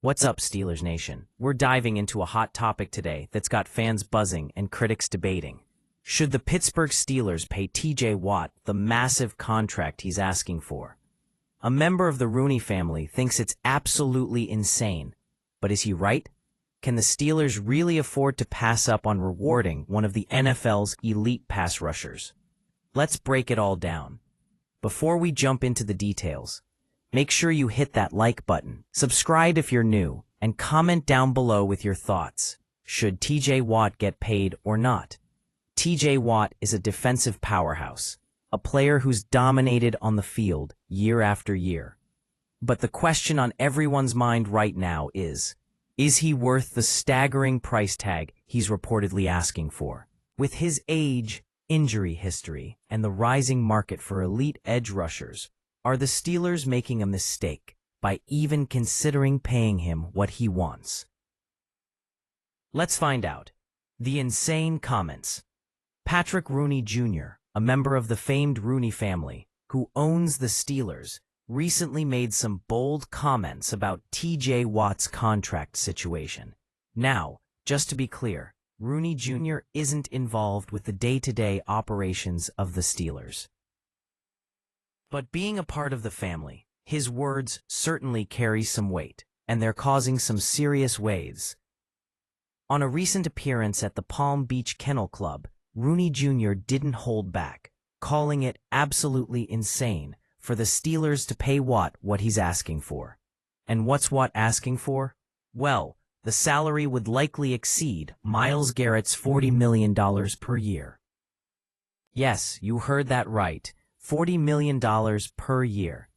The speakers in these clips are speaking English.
What's up, Steelers Nation? We're diving into a hot topic today that's got fans buzzing and critics debating. Should the Pittsburgh Steelers pay TJ Watt the massive contract he's asking for? A member of the Rooney family thinks it's absolutely insane. But is he right? Can the Steelers really afford to pass up on rewarding one of the NFL's elite pass rushers? Let's break it all down. Before we jump into the details, make sure you hit that like button, subscribe if you're new, and comment down below with your thoughts. Should TJ Watt get paid or not? TJ Watt is a defensive powerhouse, a player who's dominated on the field year after year. But the question on everyone's mind right now is he worth the staggering price tag he's reportedly asking for? With his age, injury history, and the rising market for elite edge rushers, are the Steelers making a mistake by even considering paying him what he wants? Let's find out. The insane comments. Patrick Rooney Jr., a member of the famed Rooney family, who owns the Steelers, recently made some bold comments about TJ Watt's contract situation. Now, just to be clear, Rooney Jr. isn't involved with the day-to-day operations of the Steelers. But being a part of the family, his words certainly carry some weight, and they're causing some serious waves. On a recent appearance at the Palm Beach Kennel Club, Rooney Jr. didn't hold back, calling it absolutely insane for the Steelers to pay Watt what he's asking for. And what's Watt asking for? Well, the salary would likely exceed Myles Garrett's $40 million per year. Yes, you heard that right, $40 million per year.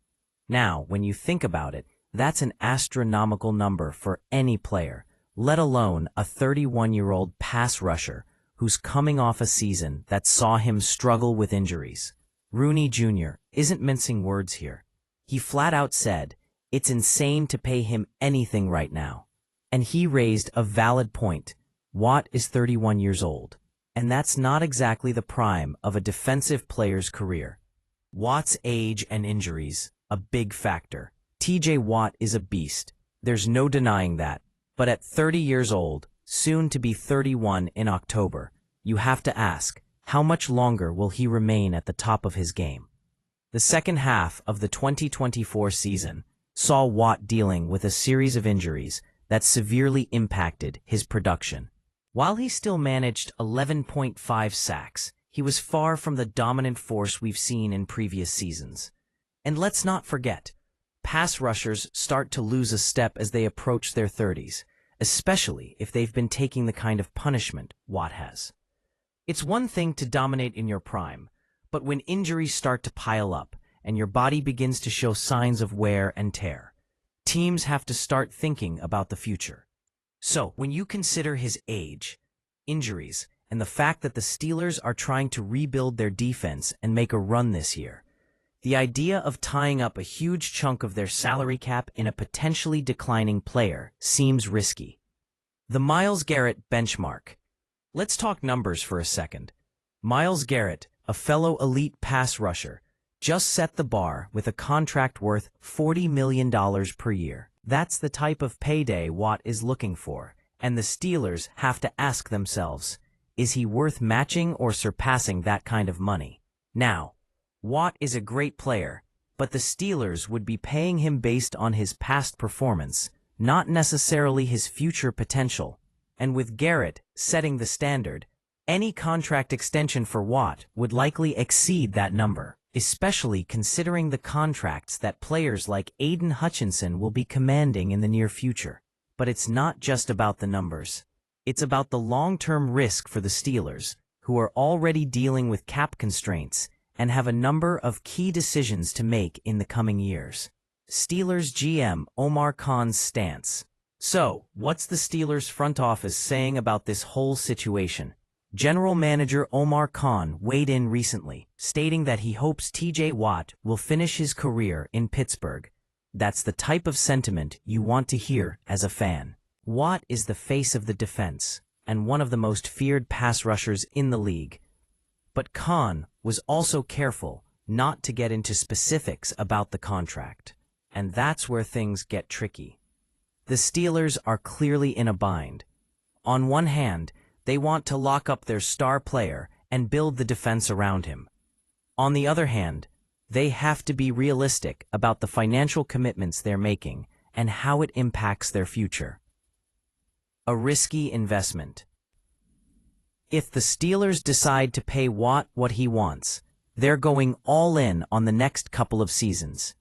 Now, when you think about it, that's an astronomical number for any player, let alone a 31-year-old pass rusher who's coming off a season that saw him struggle with injuries. Rooney Jr. isn't mincing words here. He flat out said, it's insane to pay him anything right now. And he raised a valid point. Watt is 31 years old, and that's not exactly the prime of a defensive player's career. Watt's age and injuries, a big factor. TJ Watt is a beast. There's no denying that. But at 30 years old, soon to be 31 in October, you have to ask, how much longer will he remain at the top of his game? The second half of the 2024 season saw Watt dealing with a series of injuries that severely impacted his production. While he still managed 11.5 sacks, he was far from the dominant force we've seen in previous seasons. And let's not forget, pass rushers start to lose a step as they approach their 30s, especially if they've been taking the kind of punishment Watt has. It's one thing to dominate in your prime, but when injuries start to pile up and your body begins to show signs of wear and tear, teams have to start thinking about the future. So, when you consider his age, injuries, and the fact that the Steelers are trying to rebuild their defense and make a run this year, the idea of tying up a huge chunk of their salary cap in a potentially declining player seems risky. The Myles Garrett benchmark. Let's talk numbers for a second. Myles Garrett, a fellow elite pass rusher, just set the bar with a contract worth $40 million per year. That's the type of payday Watt is looking for, and the Steelers have to ask themselves, is he worth matching or surpassing that kind of money? Now, Watt is a great player, but the Steelers would be paying him based on his past performance, not necessarily his future potential. And with Garrett setting the standard, any contract extension for Watt would likely exceed that number, especially considering the contracts that players like Aidan Hutchinson will be commanding in the near future. But it's not just about the numbers. It's about the long-term risk for the Steelers, who are already dealing with cap constraints and have a number of key decisions to make in the coming years. Steelers GM Omar Khan's stance. So, what's the Steelers front office saying about this whole situation? General Manager Omar Khan weighed in recently, stating that he hopes TJ Watt will finish his career in Pittsburgh. That's the type of sentiment you want to hear as a fan. Watt is the face of the defense, and one of the most feared pass rushers in the league. But Khan was also careful not to get into specifics about the contract. And that's where things get tricky. The Steelers are clearly in a bind. On one hand, they want to lock up their star player and build the defense around him. On the other hand, they have to be realistic about the financial commitments they're making and how it impacts their future. A risky investment. If the Steelers decide to pay Watt what he wants, they're going all in on the next couple of seasons.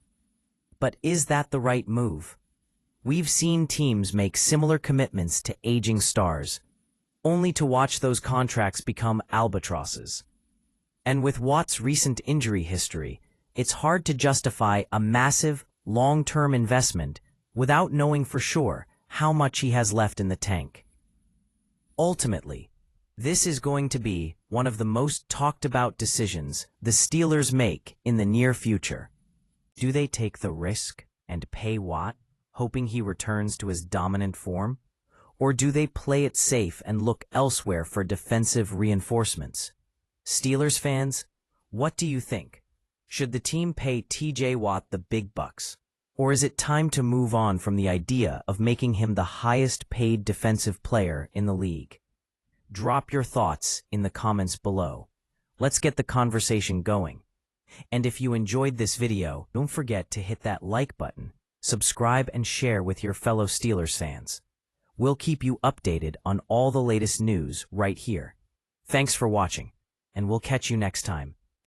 But is that the right move? We've seen teams make similar commitments to aging stars, only to watch those contracts become albatrosses. And with Watt's recent injury history, it's hard to justify a massive, long-term investment without knowing for sure how much he has left in the tank. Ultimately, this is going to be one of the most talked-about decisions the Steelers make in the near future. Do they take the risk and pay Watt, hoping he returns to his dominant form? Or do they play it safe and look elsewhere for defensive reinforcements? Steelers fans, what do you think? Should the team pay TJ Watt the big bucks? Or is it time to move on from the idea of making him the highest-paid defensive player in the league? Drop your thoughts in the comments below. Let's get the conversation going. And if you enjoyed this video, don't forget to hit that like button, subscribe, and share with your fellow Steelers fans. We'll keep you updated on all the latest news right here. Thanks for watching, and we'll catch you next time.